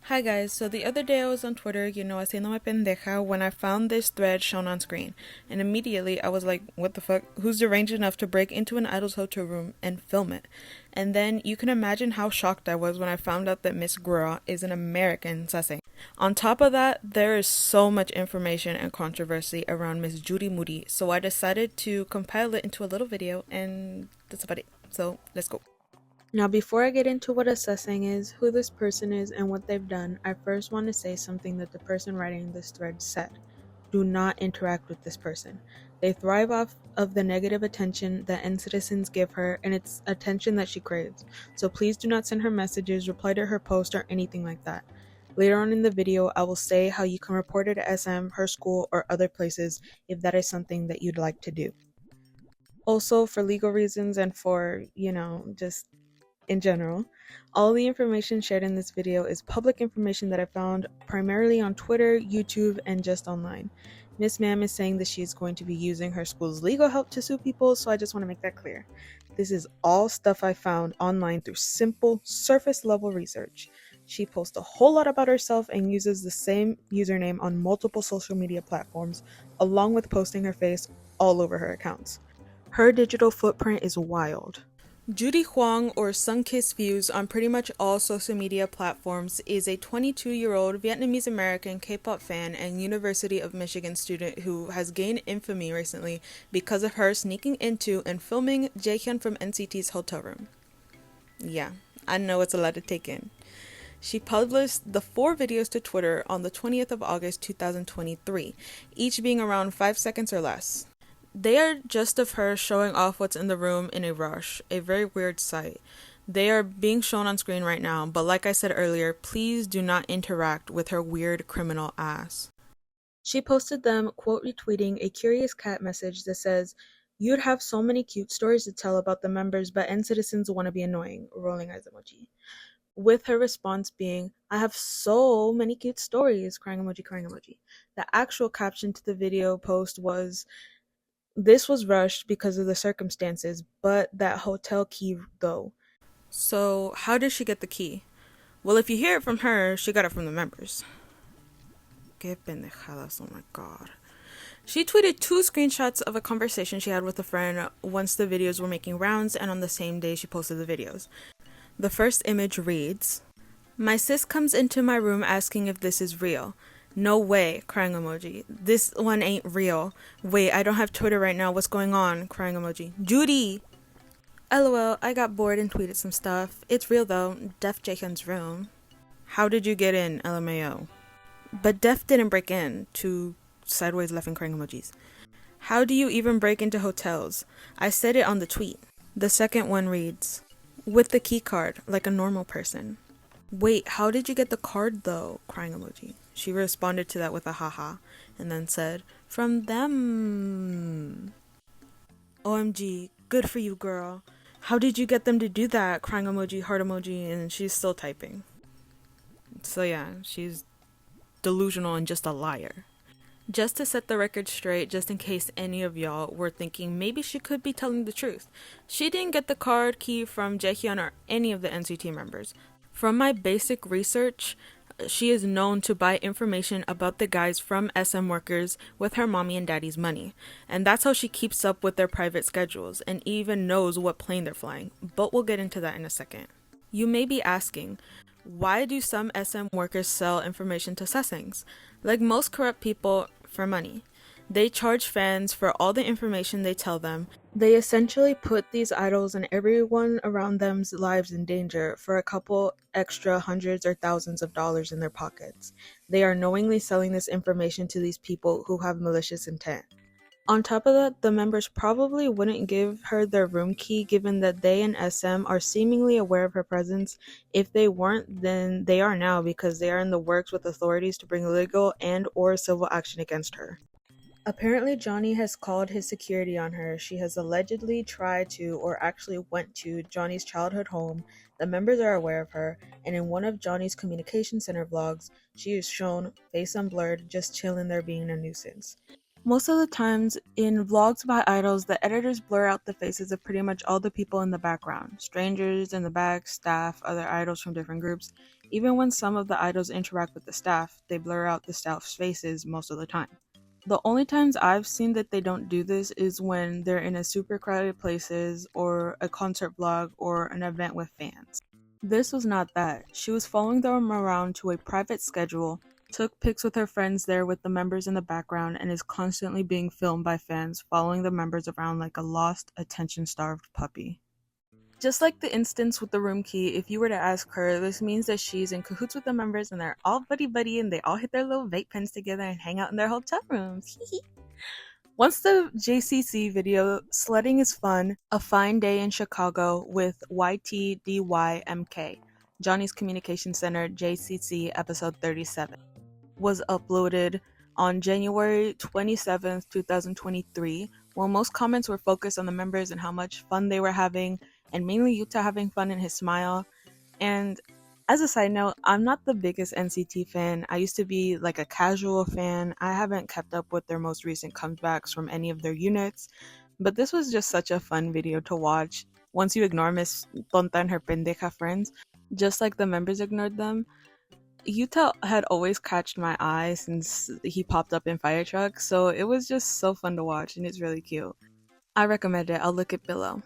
Hi guys, so the other day I was on Twitter, haciendo mi pendeja, when I found this thread shown on screen. And immediately I was like, what the fuck? Who's deranged enough to break into an idol's hotel room and film it? And then you can imagine how shocked I was when I found out that Miss Gura is an American sasaeng. On top of that, there is so much information and controversy around Miss Judy Moody, so I decided to compile it into a little video, and that's about it. So let's go. Now, before I get into what a sasaeng is, who this person is, and what they've done, I first want to say something that the person writing this thread said. Do not interact with this person. They thrive off of the negative attention that citizens give her, and it's attention that she craves. So please do not send her messages, reply to her post, or anything like that. Later on in the video, I will say how you can report her to SM, her school, or other places if that is something that you'd like to do. Also, for legal reasons and for, just in general, all the information shared in this video is public information that I found primarily on Twitter, YouTube, and just online. Miss Ma'am is saying that she's going to be using her school's legal help to sue people, so I just want to make that clear. This is all stuff I found online through simple, surface level research. She posts a whole lot about herself and uses the same username on multiple social media platforms, along with posting her face all over her accounts. Her digital footprint is wild. Judy Hoang, or Sunkiss Views, on pretty much all social media platforms, is a 22-year-old Vietnamese American K-pop fan and University of Michigan student who has gained infamy recently because of her sneaking into and filming Jaehyun from NCT's hotel room. Yeah, I know it's a lot to take in. She published the 4 videos to Twitter on the 20th of August 2023, each being around 5 seconds or less. They are just of her showing off what's in the room in a rush, a very weird sight. They are being shown on screen right now, but like I said earlier, please do not interact with her weird criminal ass. She posted them, quote retweeting a curious cat message that says, "You'd have so many cute stories to tell about the members, but citizens want to be annoying," rolling eyes emoji. With her response being, "I have so many cute stories," crying emoji, crying emoji. The actual caption to the video post was, "This was rushed because of the circumstances, but that hotel key though." So, how did she get the key? Well, if you hear it from her, she got it from the members. Que pendejadas, oh my god. She tweeted 2 screenshots of a conversation she had with a friend once the videos were making rounds, and on the same day she posted the videos. The first image reads, "My sis comes into my room asking if this is real. No way," crying emoji. "This one ain't real. Wait, I don't have Twitter right now. What's going on?" Crying emoji. "Judy! LOL, I got bored and tweeted some stuff. It's real though. Def Jaehyun's room." "How did you get in, LMAO?" "But Def didn't break in." 2 sideways laughing crying emojis. "How do you even break into hotels? I said it on the tweet." The second one reads, "With the key card, like a normal person." "Wait, how did you get the card though?" Crying emoji. She responded to that with a haha, and then said, "From them." OMG, good for you, girl. How did you get them to do that? Crying emoji, heart emoji, and she's still typing. So yeah, she's delusional and just a liar. Just to set the record straight, just in case any of y'all were thinking maybe she could be telling the truth, she didn't get the card key from Jaehyun or any of the NCT members. From my basic research, she is known to buy information about the guys from SM workers with her mommy and daddy's money. And that's how she keeps up with their private schedules and even knows what plane they're flying. But we'll get into that in a second. You may be asking, why do some SM workers sell information to sasaengs? Like most corrupt people, for money. They charge fans for all the information they tell them. They essentially put these idols and everyone around them's lives in danger for a couple extra hundreds or thousands of dollars in their pockets. They are knowingly selling this information to these people who have malicious intent. On top of that, the members probably wouldn't give her their room key given that they and SM are seemingly aware of her presence. If they weren't, then they are now because they are in the works with authorities to bring legal and or civil action against her. Apparently, Johnny has called his security on her. She has allegedly tried to, or actually went to, Johnny's childhood home. The members are aware of her, and in one of Johnny's communication center vlogs, she is shown, face unblurred, just chilling there being a nuisance. Most of the times, in vlogs by idols, the editors blur out the faces of pretty much all the people in the background. Strangers in the back, staff, other idols from different groups. Even when some of the idols interact with the staff, they blur out the staff's faces most of the time. The only times I've seen that they don't do this is when they're in a super crowded places or a concert vlog or an event with fans. This was not that. She was following them around to a private schedule, took pics with her friends there with the members in the background, and is constantly being filmed by fans following the members around like a lost, attention-starved puppy. Just like the instance with the room key, if you were to ask her, this means that she's in cahoots with the members and they're all buddy-buddy and they all hit their little vape pens together and hang out in their hotel rooms. Once the JCC video, Sledding is Fun, A Fine Day in Chicago with YTDYMK, Johnny's Communication Center, JCC episode 37, was uploaded on January 27th, 2023, while most comments were focused on the members and how much fun they were having, and mainly Yuta having fun in his smile. And as a side note, I'm not the biggest NCT fan. I used to be like a casual fan. I haven't kept up with their most recent comebacks from any of their units, but this was just such a fun video to watch. Once you ignore Miss Tonta and her pendeja friends, just like the members ignored them. Yuta had always catched my eye since he popped up in Fire Truck, so it was just so fun to watch and it's really cute. I recommend it. I'll link it below.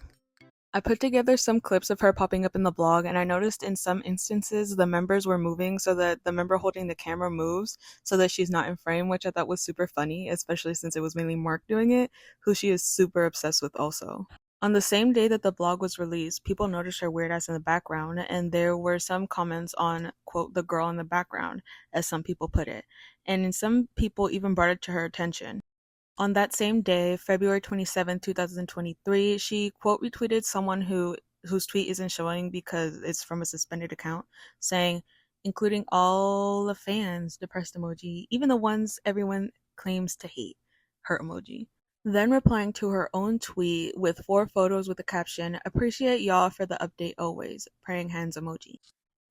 I put together some clips of her popping up in the vlog, and I noticed in some instances the members were moving so that the member holding the camera moves so that she's not in frame, which I thought was super funny, especially since it was mainly Mark doing it, who she is super obsessed with also. On the same day that the vlog was released, people noticed her weird ass in the background, and there were some comments on, quote, the girl in the background, as some people put it, and some people even brought it to her attention. On that same day, February 27, 2023, she quote retweeted someone whose tweet isn't showing because it's from a suspended account, saying, including all the fans, depressed emoji, even the ones everyone claims to hate, heart emoji. Then replying to her own tweet with 4 photos with the caption, appreciate y'all for the update always, praying hands emoji.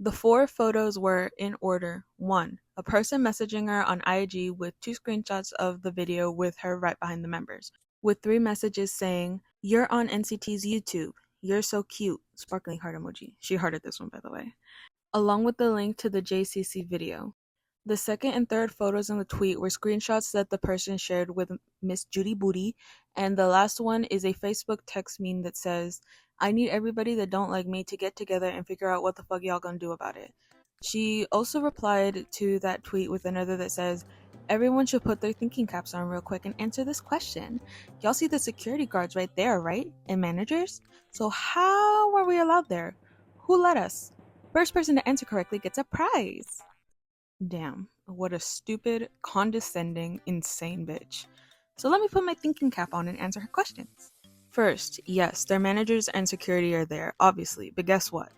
The 4 photos were in order. 1. A person messaging her on IG with 2 screenshots of the video with her right behind the members, with 3 messages saying, you're on NCT's YouTube. You're so cute. Sparkling heart emoji. She hearted this one, by the way. Along with the link to the JCC video. The second and third photos in the tweet were screenshots that the person shared with Miss Judy Booty, and the last one is a Facebook text meme that says, I need everybody that don't like me to get together and figure out what the fuck y'all gonna do about it. She also replied to that tweet with another that says, everyone should put their thinking caps on real quick and answer this question. Y'all see the security guards right there, right? And managers? So how are we allowed there? Who let us? First person to answer correctly gets a prize. Damn, what a stupid, condescending, insane bitch. So let me put my thinking cap on and answer her questions. First, yes, their managers and security are there, obviously, but guess what?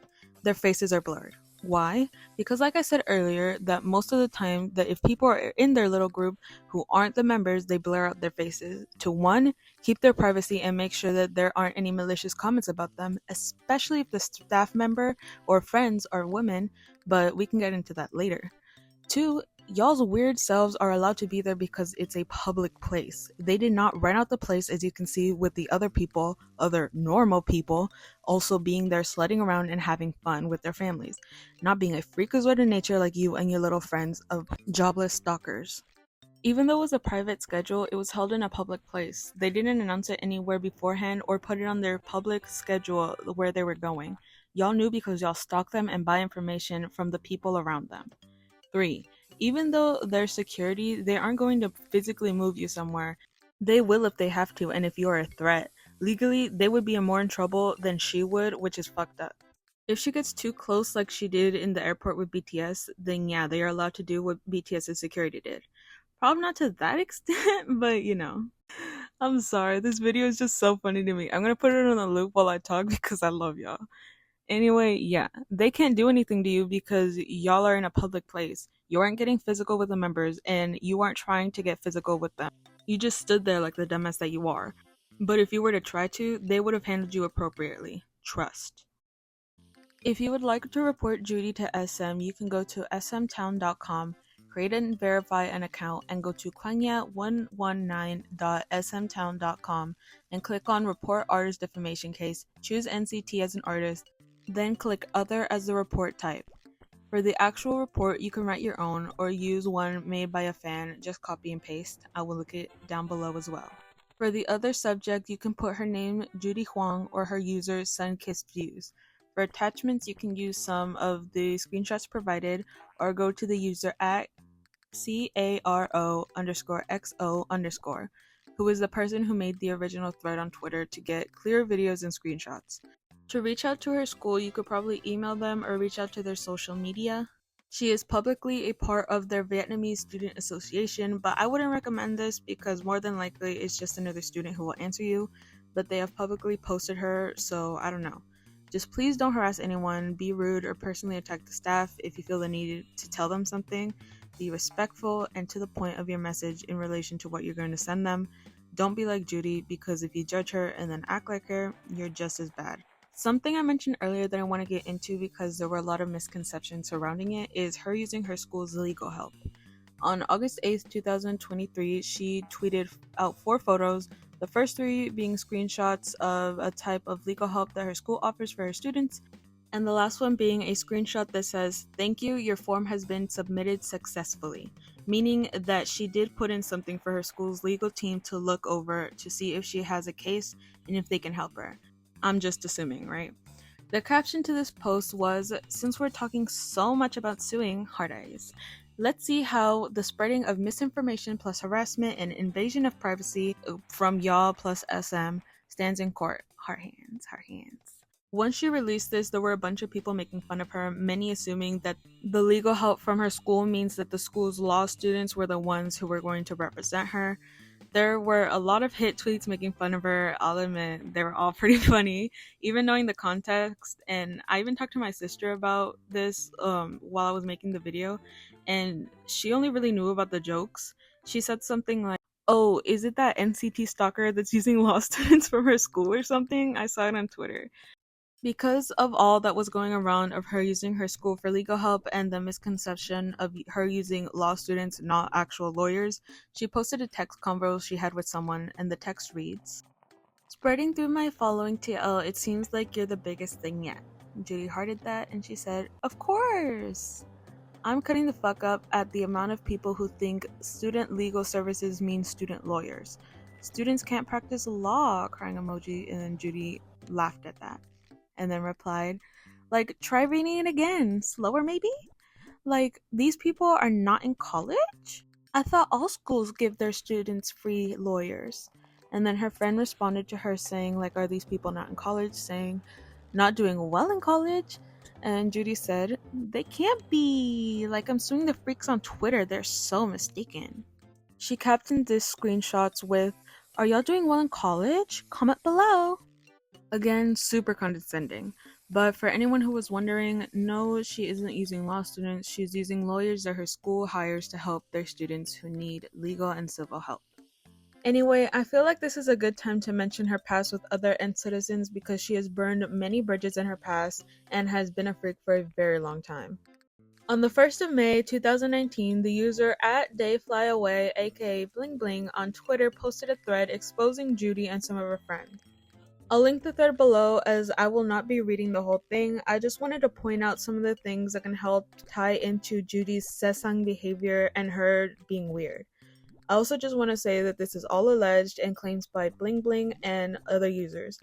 Their faces are blurred. Why? Because like I said earlier, that most of the time that if people are in their little group who aren't the members, they blur out their faces to 1, keep their privacy and make sure that there aren't any malicious comments about them, especially if the staff member or friends are women, but we can get into that later. 2, y'all's weird selves are allowed to be there because it's a public place. They did not rent out the place, as you can see with the other people, other normal people, also being there sledding around and having fun with their families, not being a freakazoid in nature like you and your little friends of jobless stalkers. Even though it was a private schedule, it was held in a public place. They didn't announce it anywhere beforehand or put it on their public schedule where they were going. Y'all knew because y'all stalk them and buy information from the people around them. 3. Even though they're security, they aren't going to physically move you somewhere. They will if they have to, and if you're a threat. Legally, they would be more in trouble than she would, which is fucked up. If she gets too close like she did in the airport with BTS, then yeah, they are allowed to do what BTS's security did. Probably not to that extent, but you know. I'm sorry, this video is just so funny to me. I'm gonna put it on a loop while I talk because I love y'all. Anyway, yeah, they can't do anything to you because y'all are in a public place. You aren't getting physical with the members, and you aren't trying to get physical with them. You just stood there like the dumbass that you are. But if you were to try to, they would have handled you appropriately. Trust. If you would like to report Judy to SM, you can go to smtown.com, create and verify an account, and go to kwanya119.smtown.com and click on Report Artist Defamation Case, choose NCT as an artist, then click Other as the report type. For the actual report, you can write your own or use one made by a fan, just copy and paste. I will link it down below as well. For the other subject, you can put her name, Judy Hoang, or her user, Sunkissed Views. For attachments, you can use some of the screenshots provided or go to the user at CARO_XO_, who is the person who made the original thread on Twitter to get clear videos and screenshots. To reach out to her school, you could probably email them or reach out to their social media. She is publicly a part of their Vietnamese Student Association, but I wouldn't recommend this because more than likely it's just another student who will answer you, but they have publicly posted her, so I don't know. Just please don't harass anyone, be rude, or personally attack the staff if you feel the need to tell them something. Be respectful and to the point of your message in relation to what you're going to send them. Don't be like Judy, because if you judge her and then act like her, you're just as bad. Something I mentioned earlier that I want to get into because there were a lot of misconceptions surrounding it is her using her school's legal help. On August 8th, 2023, she tweeted out 4 photos, the first 3 being screenshots of a type of legal help that her school offers for her students, and the last one being a screenshot that says, "Thank you, your form has been submitted successfully," meaning that she did put in something for her school's legal team to look over to see if she has a case and if they can help her. I'm just assuming, right? The caption to this post was, "Since we're talking so much about suing, hard eyes, let's see how the spreading of misinformation plus harassment and invasion of privacy from y'all plus SM stands in court. Heart hands, heart hands." Once she released this, there were a bunch of people making fun of her, many assuming that the legal help from her school means that the school's law students were the ones who were going to represent her. There were a lot of hit tweets making fun of her. I'll admit, they were all pretty funny, even knowing the context. And I even talked to my sister about this while I was making the video, and she only really knew about the jokes. She said something like, "Oh, is it that NCT stalker that's using law students from her school or something?" I saw it on Twitter. Because of all that was going around of her using her school for legal help and the misconception of her using law students, not actual lawyers, she posted a text convo she had with someone, and the text reads, "Spreading through my following TL, it seems like you're the biggest thing yet." Judy hearted that and she said, "Of course! I'm cutting the fuck up at the amount of people who think student legal services means student lawyers. Students can't practice law," crying emoji, and then Judy laughed at that. And then replied, like, "Try reading it again. Slower, maybe? Like, these people are not in college? I thought all schools give their students free lawyers." And then her friend responded to her saying, like, "Are these people not in college?" Saying, "Not doing well in college." And Judy said, "They can't be. Like, I'm suing the freaks on Twitter. They're so mistaken." She captioned this screenshots with, "Are y'all doing well in college? Comment below." Again, super condescending. But for anyone who was wondering, no, she isn't using law students. She's using lawyers that her school hires to help their students who need legal and civil help. Anyway, I feel like this is a good time to mention her past with other citizens because she has burned many bridges in her past and has been a freak for a very long time. On the 1st of May 2019, the user at DayFlyAway, aka Bling Bling, on Twitter posted a thread exposing Judy and some of her friends. I'll link the thread below as I will not be reading the whole thing. I just wanted to point out some of the things that can help tie into Judy's sasaeng behavior and her being weird. I also just want to say that this is all alleged and claims by Bling Bling and other users.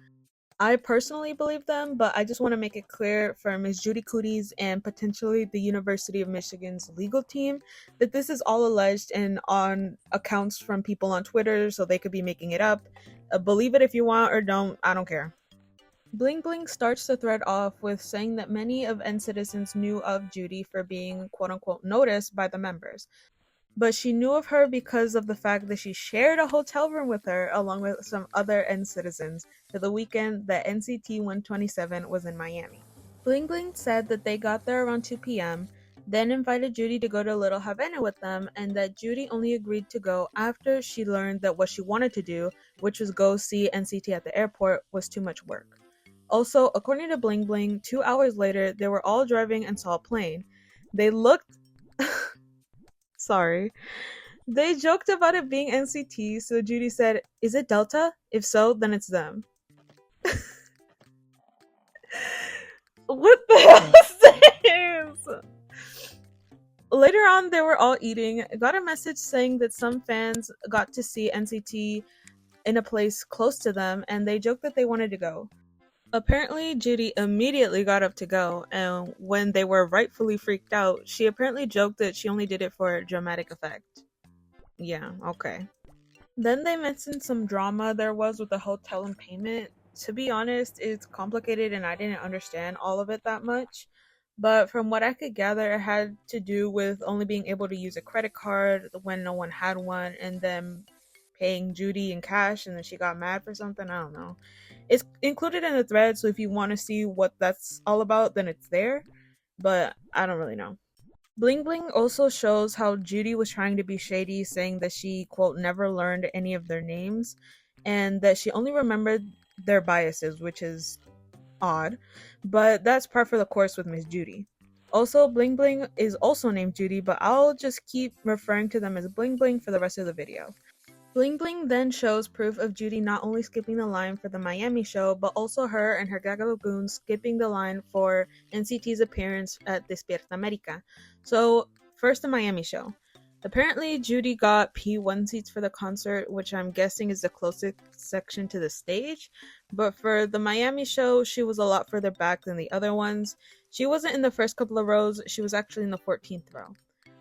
I personally believe them, but I just want to make it clear for Ms. Judy Cooties and potentially the University of Michigan's legal team that this is all alleged and on accounts from people on Twitter, so they could be making it up. Believe it if you want or don't, I don't care. Bling Bling starts the thread off with saying that many of NCitizens knew of Judy for being quote-unquote noticed by the members, but she knew of her because of the fact that she shared a hotel room with her along with some other NCitizens for the weekend that NCT 127 was in Miami. Bling Bling said that they got there around 2 p.m., then invited Judy to go to Little Havana with them, and that Judy only agreed to go after she learned that what she wanted to do, which was go see NCT at the airport, was too much work. Also, according to Bling Bling, 2 hours later, they were all driving and saw a plane. They looked... Sorry. They joked about it being NCT, so Judy said, "Is it Delta? If so, then it's them." What the hell is this? Later on, they were all eating, got a message saying that some fans got to see NCT in a place close to them, and they joked that they wanted to go. Apparently, Judy immediately got up to go, and when they were rightfully freaked out, she apparently joked that she only did it for dramatic effect. Yeah, okay. Then they mentioned some drama there was with the hotel and payment. To be honest, it's complicated and I didn't understand all of it that much. But from what I could gather, it had to do with only being able to use a credit card when no one had one, and then paying Judy in cash, and then she got mad for something. I don't know. It's included in the thread, so if you want to see what that's all about, then it's there. But I don't really know. Bling Bling also shows how Judy was trying to be shady, saying that she, quote, never learned any of their names and that she only remembered their biases, which is odd, but that's par for the course with Miss Judy. Also, Bling Bling is also named Judy, but I'll just keep referring to them as Bling Bling for the rest of the video. Bling Bling then shows proof of Judy not only skipping the line for the Miami show, but also her and her Gagalo goons skipping the line for NCT's appearance at Despierta America. So, first the Miami show. Apparently, Judy got P1 seats for the concert, which I'm guessing is the closest section to the stage. But for the Miami show, she was a lot further back than the other ones. She wasn't in the first couple of rows, she was actually in the 14th row.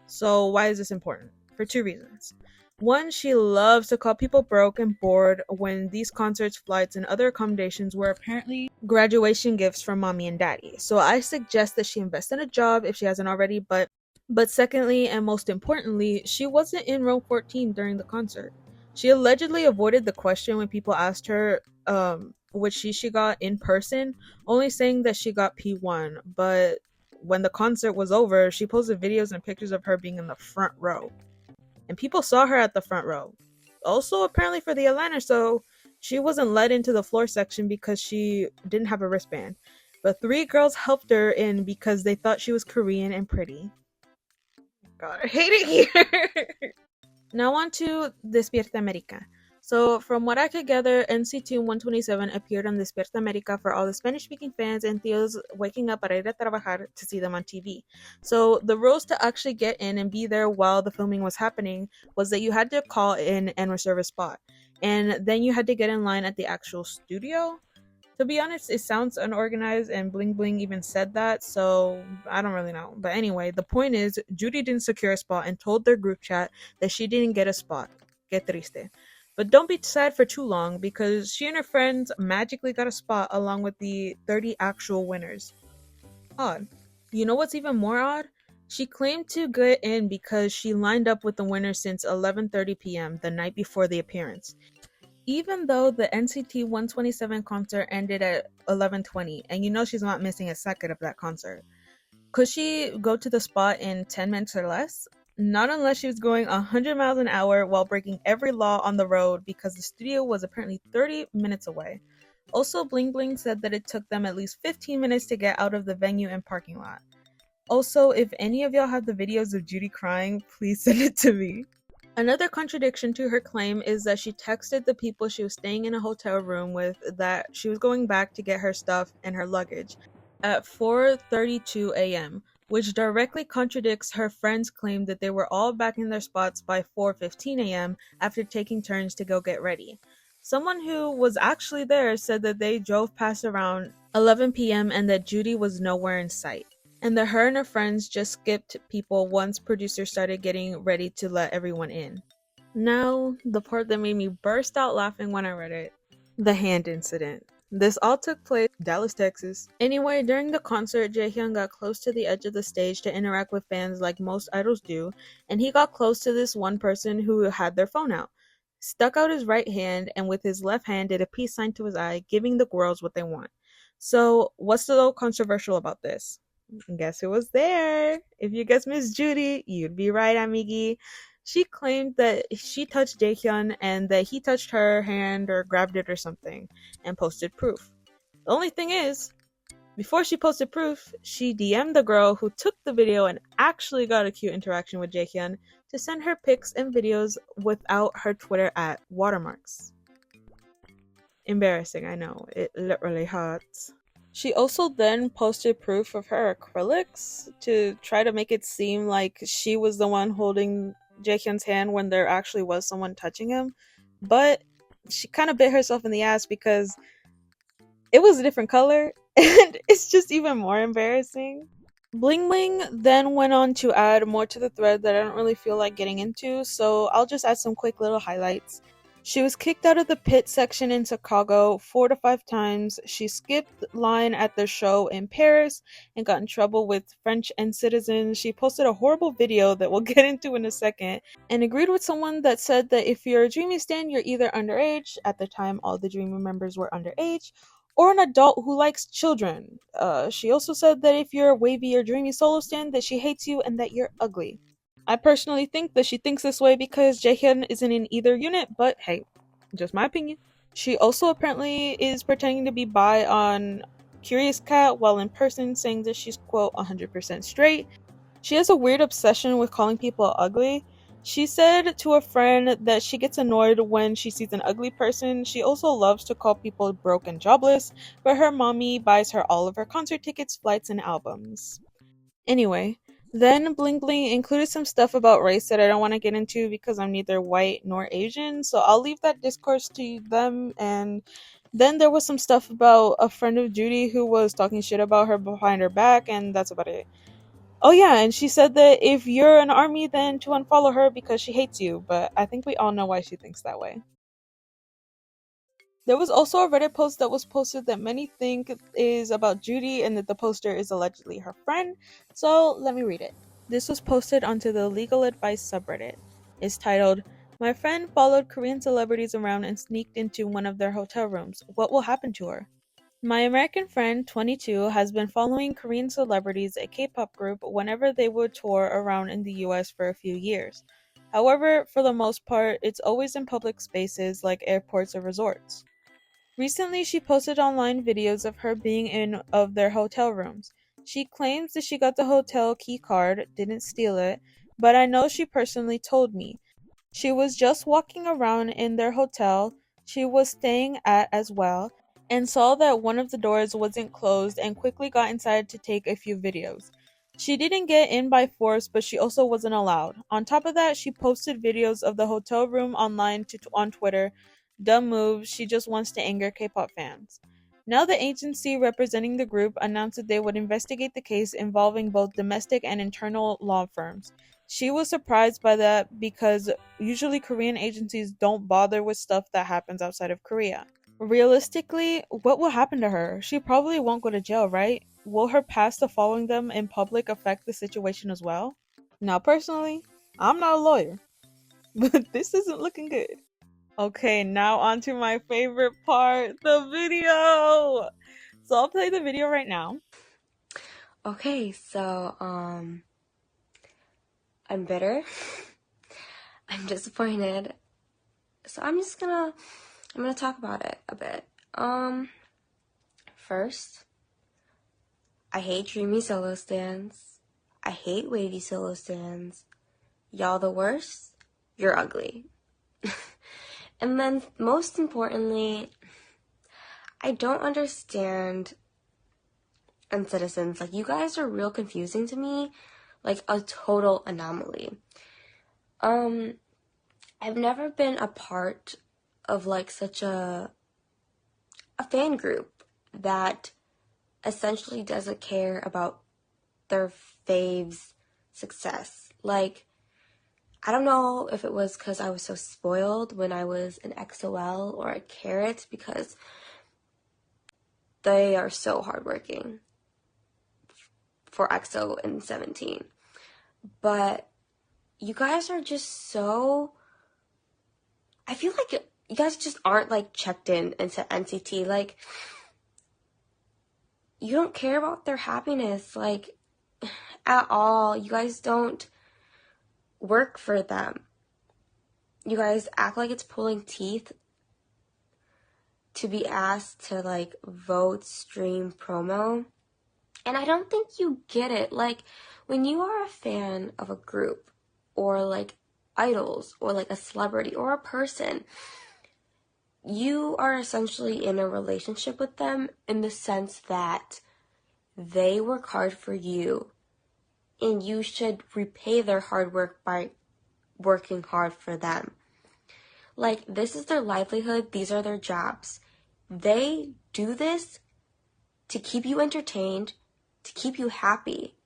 So, why is this important? For two reasons. One, she loves to call people broke and bored when these concerts, flights, and other accommodations were apparently graduation gifts from mommy and daddy. So I suggest that she invest in a job if she hasn't already, but secondly, and most importantly, she wasn't in row 14 during the concert. She allegedly avoided the question when people asked her which she got in person, only saying that she got P1, but when the concert was over, she posted videos and pictures of her being in the front row. And people saw her at the front row. Also, apparently for the Atlanta show, she wasn't let into the floor section because she didn't have a wristband. But three girls helped her in because they thought she was Korean and pretty. God, I hate it here. Now on to Despierta America. So, from what I could gather, NCT 127 appeared on Despierta America for all the Spanish-speaking fans and tíos waking up para ir a trabajar to see them on TV. So, the rules to actually get in and be there while the filming was happening was that you had to call in and reserve a spot. And then you had to get in line at the actual studio. To be honest, it sounds unorganized, and Bling Bling even said that, so I don't really know. But anyway, the point is, Judy didn't secure a spot and told their group chat that she didn't get a spot. Que triste. But don't be sad for too long, because she and her friends magically got a spot along with the 30 actual winners. Odd. You know what's even more odd? She claimed to get in because she lined up with the winners since 11:30 p.m. the night before the appearance. Even though the NCT 127 concert ended at 11:20, and you know she's not missing a second of that concert. Could she go to the spot in 10 minutes or less? Not unless she was going 100 miles an hour while breaking every law on the road, because the studio was apparently 30 minutes away. Also, Bling Bling said that it took them at least 15 minutes to get out of the venue and parking lot. Also, if any of y'all have the videos of Judy crying, please send it to me. Another contradiction to her claim is that she texted the people she was staying in a hotel room with that she was going back to get her stuff and her luggage at 4:32 a.m., which directly contradicts her friend's claim that they were all back in their spots by 4:15 a.m. after taking turns to go get ready. Someone who was actually there said that they drove past around 11 p.m. and that Judy was nowhere in sight, and that her and her friends just skipped people once producers started getting ready to let everyone in. Now, the part that made me burst out laughing when I read it. The hand incident. This all took place in Dallas, Texas. Anyway, during the concert, Jaehyun got close to the edge of the stage to interact with fans like most idols do, and he got close to this one person who had their phone out. Stuck out his right hand, and with his left hand did a peace sign to his eye, giving the girls what they want. So, what's so controversial about this? Guess who was there? If you guess Miss Judy, you'd be right, amigi. She claimed that she touched Jaehyun and that he touched her hand or grabbed it or something, and posted proof. The only thing is, before she posted proof, she DM'd the girl who took the video and actually got a cute interaction with Jaehyun to send her pics and videos without her Twitter @ watermarks. Embarrassing, I know. It literally hurts. She also then posted proof of her acrylics to try to make it seem like she was the one holding Jaehyun's hand when there actually was someone touching him. But she kind of bit herself in the ass because it was a different color and it's just even more embarrassing. Bling Bling then went on to add more to the thread that I don't really feel like getting into, so I'll just add some quick little highlights. She was kicked out of the pit section in Chicago 4 to 5 times. She skipped line at the show in Paris and got in trouble with French and citizens. She posted a horrible video that we'll get into in a second and agreed with someone that said that if you're a Dreamy stan, you're either underage, at the time all the Dreamy members were underage, or an adult who likes children. She also said that if you're a wavy or dreamy solo stan, that she hates you and that you're ugly. I personally think that she thinks this way because Jaehyun isn't in either unit, but hey, just my opinion. She also apparently is pretending to be bi on Curious Cat while in person saying that she's quote 100% straight. She has a weird obsession with calling people ugly. She said to a friend that she gets annoyed when she sees an ugly person. She also loves to call people broke and jobless, but her mommy buys her all of her concert tickets, flights, and albums. Anyway, then Bling Bling included some stuff about race that I don't want to get into because I'm neither white nor Asian, so I'll leave that discourse to them. And then there was some stuff about a friend of Judy who was talking shit about her behind her back, and that's about it. Oh yeah, and she said that if you're an army, then to unfollow her because she hates you, but I think we all know why she thinks that way. There was also a Reddit post that was posted that many think is about Judy and that the poster is allegedly her friend, so let me read it. This was posted onto the Legal Advice subreddit. It's titled, "My friend followed Korean celebrities around and sneaked into one of their hotel rooms. What will happen to her?" My American friend, 22, has been following Korean celebrities, a K-pop group, whenever they would tour around in the US for a few years. However, for the most part, it's always in public spaces like airports or resorts. Recently, she posted online videos of her being in of their hotel rooms. She claims that she got the hotel key card, didn't steal it, but I know she personally told me. She was just walking around in their hotel she was staying at as well, and saw that one of the doors wasn't closed and quickly got inside to take a few videos. She didn't get in by force, but she also wasn't allowed. On top of that, she posted videos of the hotel room online on Twitter. Dumb move, she just wants to anger K-pop fans. Now the agency representing the group announced that they would investigate the case involving both domestic and internal law firms. She was surprised by that because usually Korean agencies don't bother with stuff that happens outside of Korea. Realistically, what will happen to her? She probably won't go to jail, right? Will her past of following them in public affect the situation as well? Now, personally, I'm not a lawyer, but this isn't looking good. Okay, now on to my favorite part, the video! So I'll play the video right now. Okay, I'm bitter. I'm disappointed. So I'm gonna talk about it a bit. First, I hate dreamy solo stands. I hate wavy solo stands. Y'all the worst. You're ugly. And then most importantly, I don't understand citizens. Like, you guys are real confusing to me. Like a total anomaly. I've never been a part of like such a fan group that essentially doesn't care about their fave's success. Like, I don't know if it was because I was so spoiled when I was an XOL or a Carrot, because they are so hardworking for EXO in 17. But you guys are just so... I feel like you guys just aren't like checked in into NCT. Like, you don't care about their happiness, like, at all. You guys don't work for them. You guys act like it's pulling teeth to be asked to like vote, stream, promo. And I don't think you get it. Like, when you are a fan of a group or like idols or like a celebrity or a person, you are essentially in a relationship with them in the sense that they work hard for you, and you should repay their hard work by working hard for them. Like, this is their livelihood, these are their jobs. They do this to keep you entertained, to keep you happy.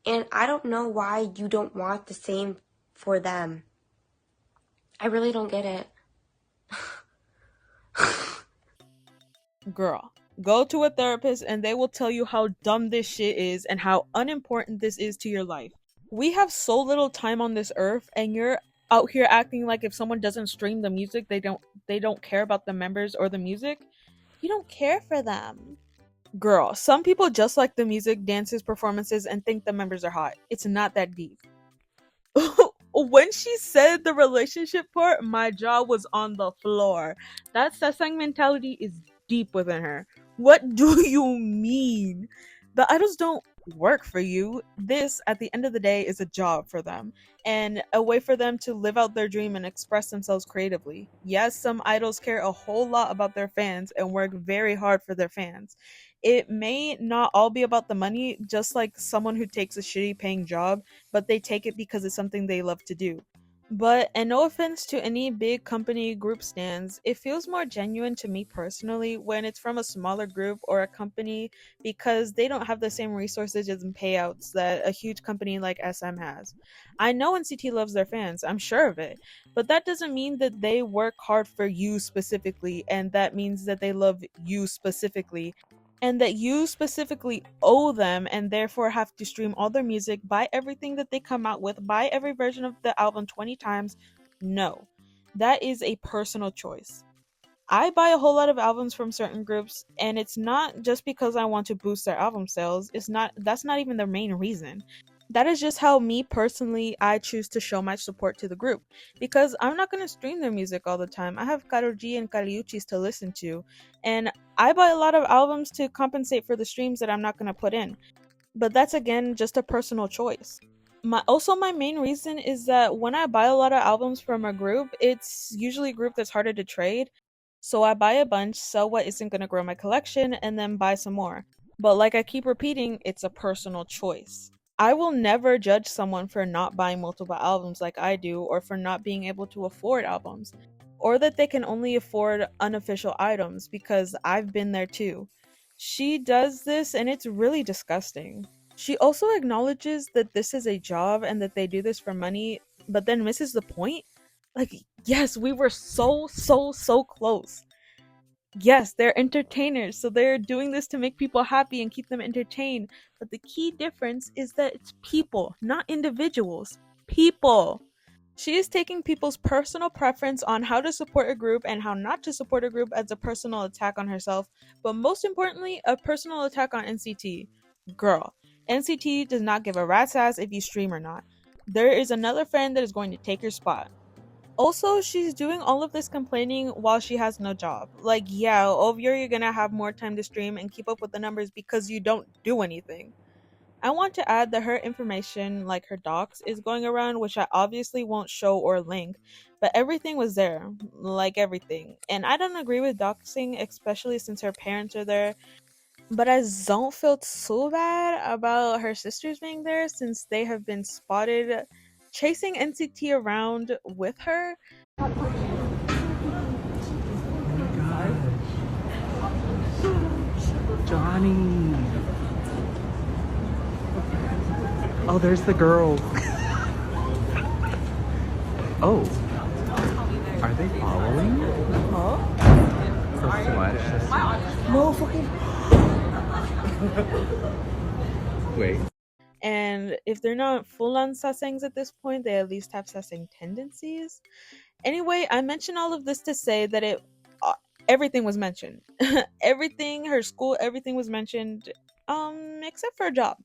And I don't know why you don't want the same for them. I really don't get it. Girl, go to a therapist and they will tell you how dumb this shit is and how unimportant this is to your life. We have so little time on this earth, and you're out here acting like if someone doesn't stream the music, they don't care about the members or the music. You don't care for them. Girl, some people just like the music, dances, performances, and think the members are hot. It's not that deep. When she said the relationship part, my jaw was on the floor. That sasaeng mentality is deep within her. What do you mean? The idols don't work for you. This, at the end of the day, is a job for them and a way for them to live out their dream and express themselves creatively. Yes, some idols care a whole lot about their fans and work very hard for their fans. It may not all be about the money, just like someone who takes a shitty paying job, but they take it because it's something they love to do. But, and no offense to any big company group stands, it feels more genuine to me personally when it's from a smaller group or a company because they don't have the same resources and payouts that a huge company like SM has. I know NCT loves their fans, I'm sure of it, but that doesn't mean that they work hard for you specifically, and that means that they love you specifically, and that you specifically owe them and therefore have to stream all their music, buy everything that they come out with, buy every version of the album 20 times. No. That is a personal choice. I buy a whole lot of albums from certain groups, and it's not just because I want to boost their album sales. That's not even the main reason. That is just how me personally I choose to show my support to the group, because I'm not going to stream their music all the time. I have Karoji and Kariuchis to listen to, and I buy a lot of albums to compensate for the streams that I'm not going to put in. But that's again just a personal choice. My main reason is that when I buy a lot of albums from a group, it's usually a group that's harder to trade. So I buy a bunch, sell what isn't going to grow my collection, and then buy some more. But like I keep repeating, it's a personal choice. I will never judge someone for not buying multiple albums like I do, or for not being able to afford albums, or that they can only afford unofficial items, because I've been there too. She does this and it's really disgusting. She also acknowledges that this is a job and that they do this for money, but then misses the point. Like, yes, we were so close. Yes, they're entertainers, so they're doing this to make people happy and keep them entertained. But the key difference is that it's people, not individuals. People. She is taking people's personal preference on how to support a group and how not to support a group as a personal attack on herself, but most importantly, a personal attack on NCT. Girl, NCT does not give a rat's ass if you stream or not. There is another friend that is going to take your spot. Also, she's doing all of this complaining while she has no job. Like, yeah, obviously you're gonna have more time to stream and keep up with the numbers because you don't do anything. I want to add that her information, like her docs, is going around, which I obviously won't show or link, but everything was there, like everything. And I don't agree with doxing, especially since her parents are there, but I don't feel too bad about her sisters being there since they have been spotted chasing NCT around with her. Johnny. Oh, there's the girls. Oh, are they following? Huh? So flesh. No fucking. Wait. And if they're not full on sasaengs at this point, they at least have sasaeng tendencies. Anyway, I mention all of this to say that everything was mentioned. Everything, her school, everything was mentioned, except for a job.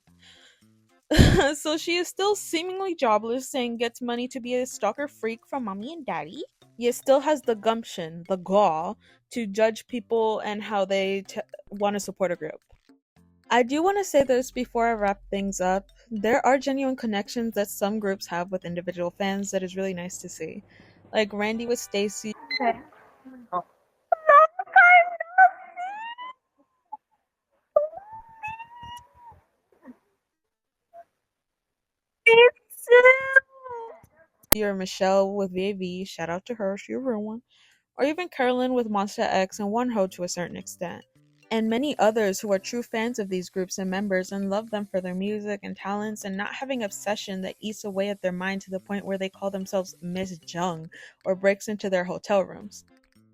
So she is still seemingly jobless and gets money to be a stalker freak from mommy and daddy. Yet still has the gumption, the gall, to judge people and how they want to support a group. I do want to say this before I wrap things up. There are genuine connections that some groups have with individual fans that is really nice to see. Like Randy with Stacy. Okay. Or Michelle with VAV, shout out to her, she a real one. Or even Carolyn with Monsta X and One Ho to a certain extent. And many others who are true fans of these groups and members and love them for their music and talents and not having obsession that eats away at their mind to the point where they call themselves Miss Jung or breaks into their hotel rooms.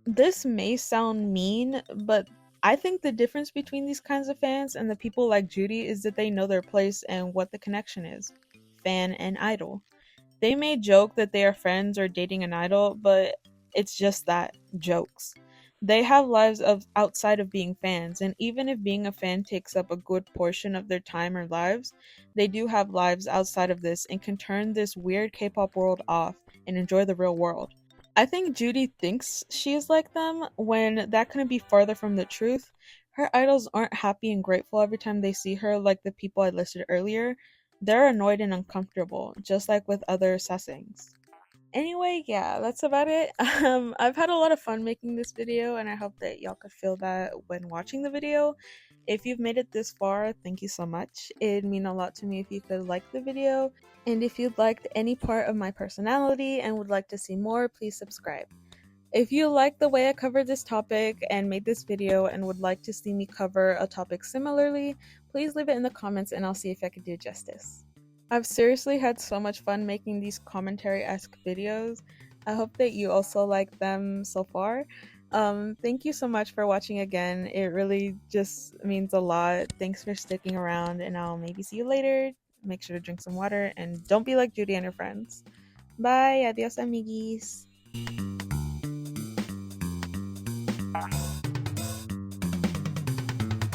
This may sound mean, but I think the difference between these kinds of fans and the people like Judy is that they know their place and what the connection is. Fan and idol. They may joke that they are friends or dating an idol, but it's just that jokes. They have lives of outside of being fans, and even if being a fan takes up a good portion of their time or lives, they do have lives outside of this and can turn this weird K-pop world off and enjoy the real world. I think Judy thinks she is like them when that couldn't be farther from the truth. Her idols aren't happy and grateful every time they see her like the people I listed earlier. They're annoyed and uncomfortable, just like with other sasaengs. Anyway, yeah, that's about it. I've had a lot of fun making this video, and I hope that y'all could feel that when watching the video. If you've made it this far, thank you so much. It'd mean a lot to me if you could like the video, and if you'd liked any part of my personality and would like to see more, please subscribe. If you like the way I covered this topic and made this video and would like to see me cover a topic similarly, please leave it in the comments and I'll see if I can do justice. I've seriously had so much fun making these commentary-esque videos. I hope that you also like them so far. Thank you so much for watching again. It really just means a lot. Thanks for sticking around, and I'll maybe see you later. Make sure to drink some water and don't be like Judy and her friends. Bye, adios amiguis.